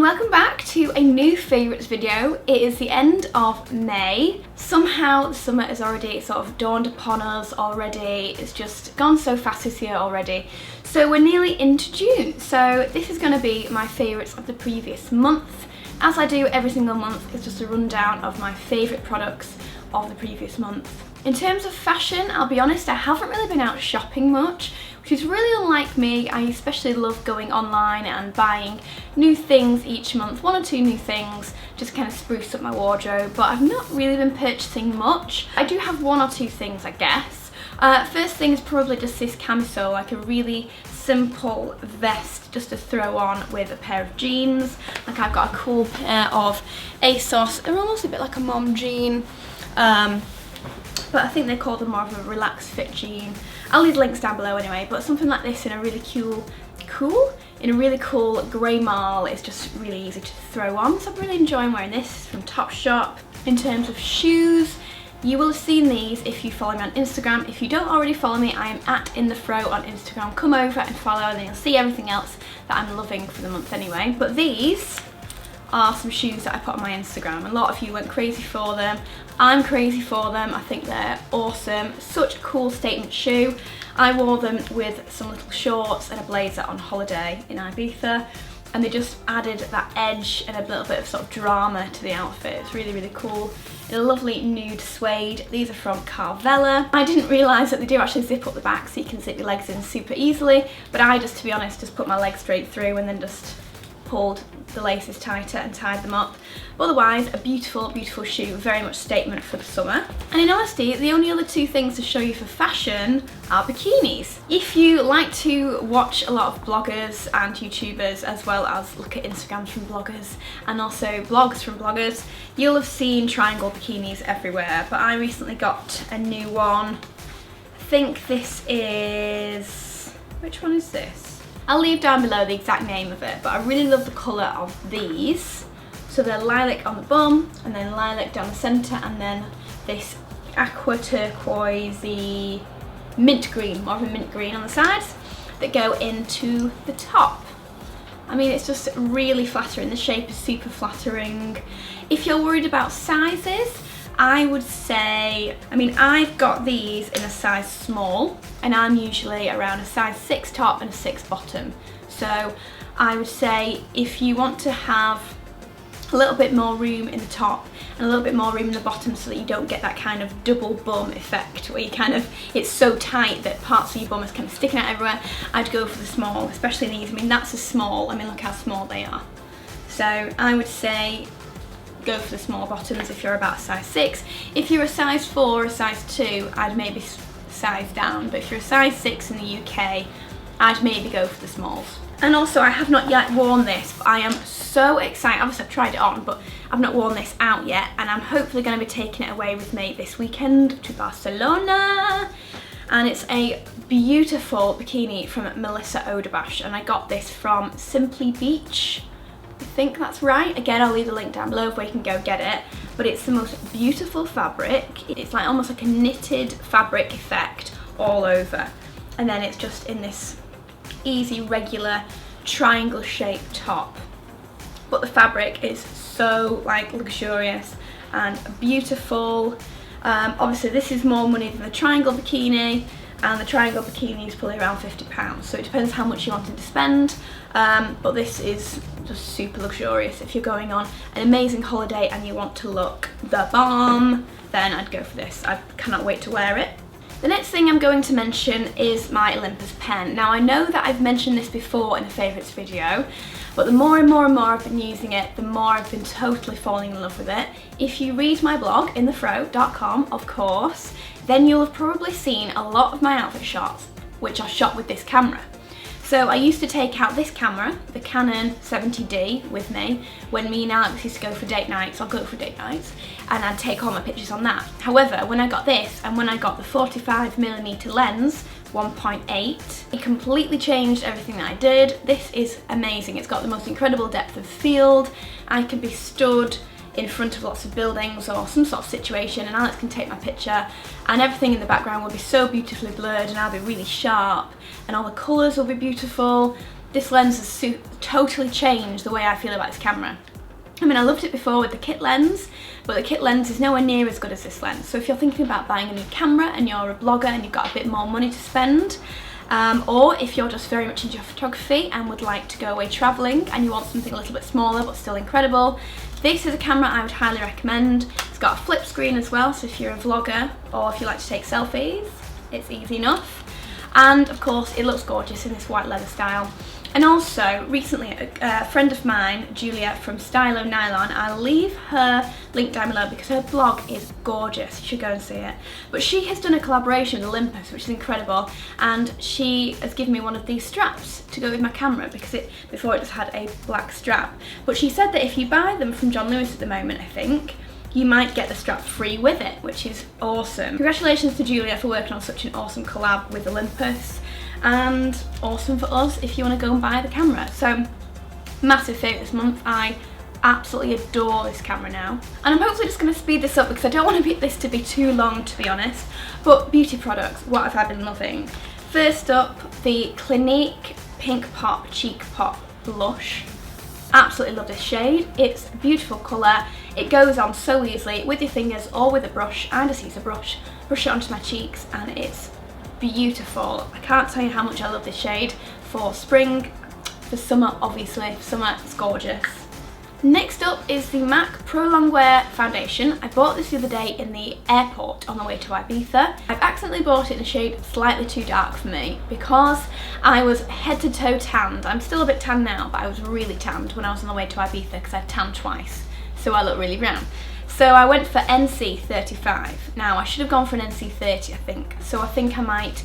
and welcome back to a new favourites video. It is the end of May. Somehow the summer has already sort of dawned upon us already. It's just gone so fast this year already. So we're nearly into June. So this is going to be my favourites of the previous month. As I do every single month, it's just a rundown of my favourite products of the previous month. In terms of fashion, I'll be honest, I haven't really been out shopping much, which is really unlike me. I especially love going online and buying new things each month, one or two new things, just kind of spruce up my wardrobe, but I've not really been purchasing much. I do have one or two things, I guess. First thing is probably just this camisole, like a really simple vest just to throw on with a pair of jeans. Like I've got a cool pair of ASOS, they're almost a bit like a mom jean. But I think they call them more of a relaxed fit jean. I'll leave links down below anyway, but something like this in a really cool grey marl is just really easy to throw on. So I'm really enjoying wearing this from Topshop. In terms of shoes, you will have seen these if you follow me on Instagram. If you don't already follow me, I am at Inthefrow on Instagram. Come over and follow and then you'll see everything else that I'm loving for the month anyway. But these are some shoes that I put on my Instagram. A lot of you went crazy for them. I'm crazy for them. I think they're awesome. Such a cool statement shoe. I wore them with some little shorts and a blazer on holiday in Ibiza, and they just added that edge and a little bit of sort of drama to the outfit. It's really, really cool. In a lovely nude suede. These are from Carvela. I didn't realise that they do actually zip up the back so you can zip your legs in super easily, but I just, to be honest, just put my legs straight through and then just pulled the laces tighter and tied them up. But otherwise, a beautiful, beautiful shoe, very much statement for the summer. And in honesty, the only other two things to show you for fashion are bikinis. If you like to watch a lot of bloggers and YouTubers, as well as look at Instagrams from bloggers and also blogs from bloggers, you'll have seen triangle bikinis everywhere. But I recently got a new one. I think this is, which one is this? I'll leave down below the exact name of it, but I really love the colour of these. So they're lilac on the bum, and then lilac down the centre, and then this aqua turquoisey mint green, more of a mint green on the sides, that go into the top. I mean, it's just really flattering. The shape is super flattering. If you're worried about sizes, I would say, I mean, I've got these in a size small, and I'm usually around a size 6 top and a 6 bottom. So I would say if you want to have a little bit more room in the top and a little bit more room in the bottom so that you don't get that kind of double bum effect where you kind of, it's so tight that parts of your bum is kind of sticking out everywhere, I'd go for the small, especially these. I mean, that's a small, I mean, look how small they are. So I would say go for the small bottoms if you're about a size 6. If you're a size 4 or a size 2, I'd maybe size down, but if you're a size 6 in the UK, I'd maybe go for the smalls. And also, I have not yet worn this, but I am so excited. Obviously I've tried it on, but I've not worn this out yet, and I'm hopefully going to be taking it away with me this weekend to Barcelona. And it's a beautiful bikini from Melissa Oderbash, and I got this from Simply Beach. I think that's right. Again, I'll leave the link down below where you can go get it. But it's the most beautiful fabric. It's like almost like a knitted fabric effect all over. And then it's just in this easy, regular, triangle shaped top. But the fabric is so like luxurious and beautiful. Obviously this is more money than the triangle bikini, and the triangle bikini is probably around £50, so it depends how much you wanted to spend. But this is just super luxurious. If you're going on an amazing holiday and you want to look the bomb, then I'd go for this. I cannot wait to wear it. The next thing I'm going to mention is my Olympus pen. Now, I know that I've mentioned this before in a favourites video, but the more and more and more I've been using it, the more I've been totally falling in love with it. If you read my blog, inthefrow.com, of course, then you'll have probably seen a lot of my outfit shots, which are shot with this camera. So I used to take out this camera, the Canon 70D, with me when me and Alex used to go for date nights. I'll go for date nights, and I'd take all my pictures on that. However, when I got this and when I got the 45mm lens, 1.8, it completely changed everything that I did. This is amazing. It's got the most incredible depth of field. I can be stood in front of lots of buildings or some sort of situation, and Alex can take my picture, and everything in the background will be so beautifully blurred, and I'll be really sharp, and all the colours will be beautiful. this lens has totally changed the way I feel about this camera. I mean, I loved it before with the kit lens, but the kit lens is nowhere near as good as this lens. So if you're thinking about buying a new camera and you're a blogger and you've got a bit more money to spend, or if you're just very much into your photography and would like to go away travelling and you want something a little bit smaller but still incredible, this is a camera I would highly recommend. It's got a flip screen as well, so if you're a vlogger or if you like to take selfies, it's easy enough. And of course it looks gorgeous in this white leather style. And also, recently, a friend of mine, Julia from Stylo Nylon, I'll leave her link down below because her blog is gorgeous, you should go and see it. But she has done a collaboration with Olympus, which is incredible, and she has given me one of these straps to go with my camera because before it just had a black strap. But she said that if you buy them from John Lewis at the moment, I think, you might get the strap free with it, which is awesome. Congratulations to Julia for working on such an awesome collab with Olympus. And awesome for us if you want to go and buy the camera. So massive favourite this month. I absolutely adore this camera now, and I'm hopefully just going to speed this up because I don't want this to be too long, to be honest. But beauty products, what have I been loving? First up, the Clinique Pink Pop Cheek Pop Blush. Absolutely love this shade. It's a beautiful colour. It goes on so easily with your fingers or with a brush. I just use a brush it onto my cheeks, and it's beautiful. I can't tell you how much I love this shade for spring, for summer obviously. For summer it's gorgeous. Next up is the MAC Pro Longwear Foundation. I bought this the other day in the airport on the way to Ibiza. I've accidentally bought it in a shade slightly too dark for me because I was head to toe tanned. I'm still a bit tan now, but I was really tanned when I was on the way to Ibiza because I tanned twice, so I look really brown. So I went for NC 35. Now I should have gone for an NC 30, I think. So I think I might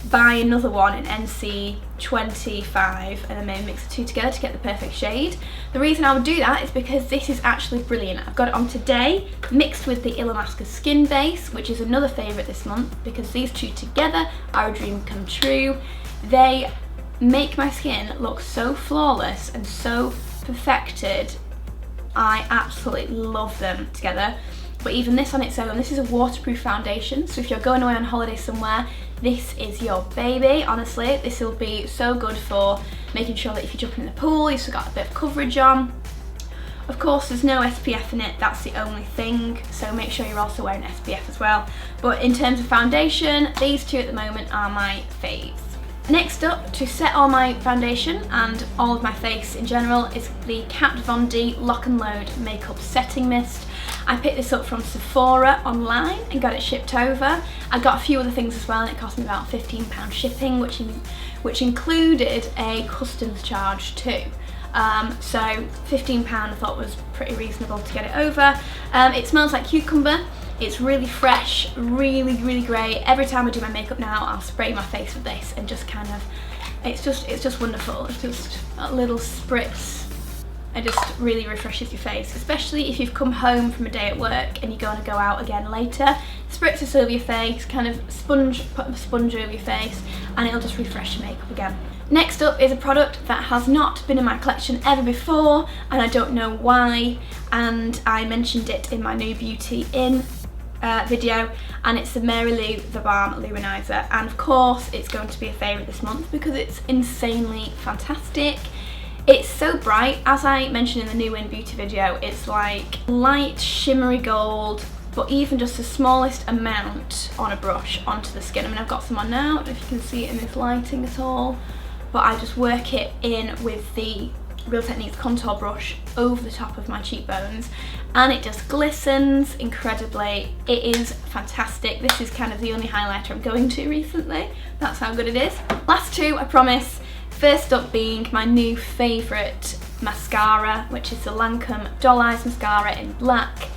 buy another one in NC 25 and then maybe mix the two together to get the perfect shade. The reason I would do that is because this is actually brilliant. I've got it on today, mixed with the Illamasqua Skin Base, which is another favourite this month because these two together are a dream come true. They make my skin look so flawless and so perfected. I absolutely love them together. But even this on its own, this is a waterproof foundation, so if you're going away on holiday somewhere, this is your baby. Honestly, this will be so good for making sure that if you're jumping in the pool, you've still got a bit of coverage on. Of course, there's no SPF in it, that's the only thing, so make sure you're also wearing SPF as well. But in terms of foundation, these two at the moment are my faves. Next up, to set all my foundation and all of my face in general, is the Kat Von D Lock and Load Makeup Setting Mist. I picked this up from Sephora online and got it shipped over. I got a few other things as well, and it cost me about £15 shipping, which included a customs charge too. So £15 I thought was pretty reasonable to get it over. It smells like cucumber. It's really fresh, really great. Every time I do my makeup now, I'll spray my face with this and just kind of, it's just wonderful. It's just a little spritz. It just really refreshes your face, especially if you've come home from a day at work and you're going to go out again later. Spritz this over your face, kind of put a sponge over your face, and it'll just refresh your makeup again. Next up is a product that has not been in my collection ever before, and I don't know why, and I mentioned it in my new Beauty In video, and it's the Mary Lou The Balm Luminizer, and of course it's going to be a favourite this month because it's insanely fantastic. It's so bright, as I mentioned in the new In Beauty video. It's like light shimmery gold, but even just the smallest amount on a brush onto the skin. I mean, I've got some on now, I don't know if you can see it in this lighting at all, but I just work it in with the Real Techniques contour brush over the top of my cheekbones, and it just glistens incredibly. It is fantastic. This is kind of the only highlighter I'm going to recently. That's how good it is. Last two, I promise. First up being my new favourite mascara, which is the Lancome Doll Eyes Mascara in black.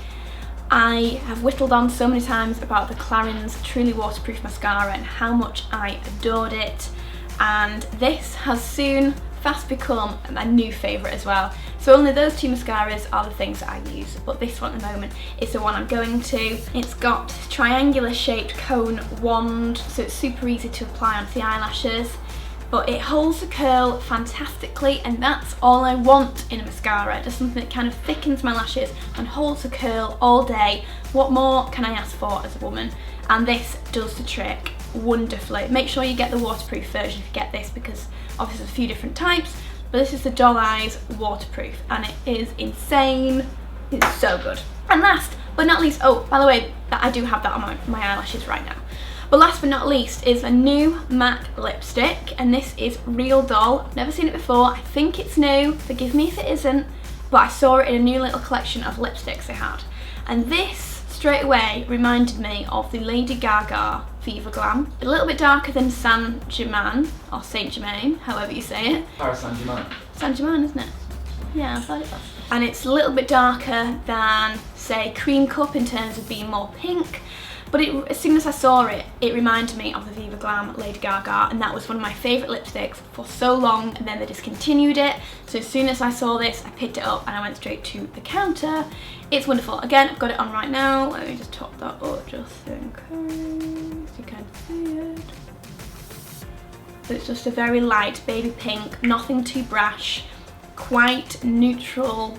I have whittled on so many times about the Clarins Truly Waterproof Mascara and how much I adored it, and this has soon fast become my new favourite as well. So only those two mascaras are the things that I use, but this one at the moment is the one I'm going to. It's got this triangular shaped cone wand, so it's super easy to apply onto the eyelashes, but it holds the curl fantastically, and that's all I want in a mascara, just something that kind of thickens my lashes and holds the curl all day. What more can I ask for as a woman? And this does the trick. wonderfully. Make sure you get the waterproof version if you get this, because obviously there's a few different types, but this is the Doll Eyes waterproof and it is insane. It's so good. And last but not least, oh, by the way, I do have that on my eyelashes right now. But last but not least is a new MAC lipstick, and this is Real Doll. I've never seen it before. I think it's new. Forgive me if it isn't, but I saw it in a new little collection of lipsticks they had. And this straight away reminded me of the Lady Gaga Viva Glam. A little bit darker than Saint Germain, or Saint Germain, however you say it. Paris Saint Germain. Saint Germain, isn't it? Yeah, I thought it was. And it's a little bit darker than, say, Cream Cup in terms of being more pink. But as soon as I saw it, it reminded me of the Viva Glam Lady Gaga, and that was one of my favourite lipsticks for so long, and then they discontinued it. So as soon as I saw this, I picked it up and I went straight to the counter. It's wonderful. Again, I've got it on right now. Let me just top that up just in case you can see it. So it's just a very light baby pink, nothing too brash, quite neutral,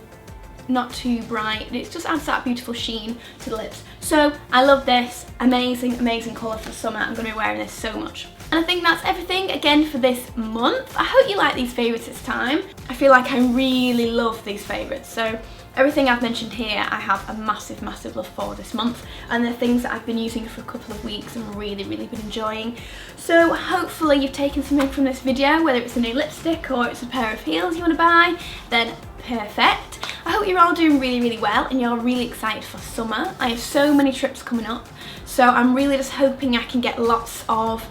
not too bright. It just adds that beautiful sheen to the lips. So I love this. Amazing, amazing colour for summer. I'm going to be wearing this so much. And I think that's everything again for this month. I hope you like these favourites this time. I feel like I really love these favourites. So everything I've mentioned here, I have a massive, massive love for this month. And they're things that I've been using for a couple of weeks and really, really been enjoying. So hopefully you've taken something from this video, whether it's a new lipstick or it's a pair of heels you want to buy, then perfect. I hope you're all doing really, really well and you're really excited for summer. I have so many trips coming up, so I'm really just hoping I can get lots of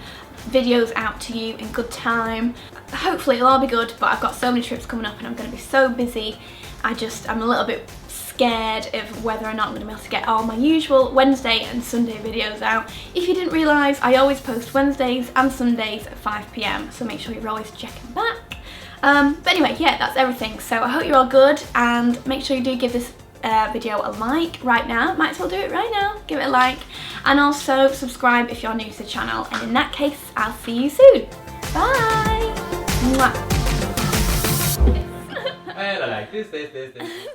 videos out to you in good time. Hopefully it'll all be good, but I've got so many trips coming up and I'm going to be so busy. I'm a little bit scared of whether or not I'm going to be able to get all my usual Wednesday and Sunday videos out. If you didn't realise, I always post Wednesdays and Sundays at 5 PM, so make sure you're always checking back. But anyway, yeah, that's everything. So I hope you're all good, and make sure you do give this video a like right now. Might as well do it right now. Give it a like, and also subscribe if you're new to the channel. And in that case, I'll see you soon. Bye. Mwah. I like this.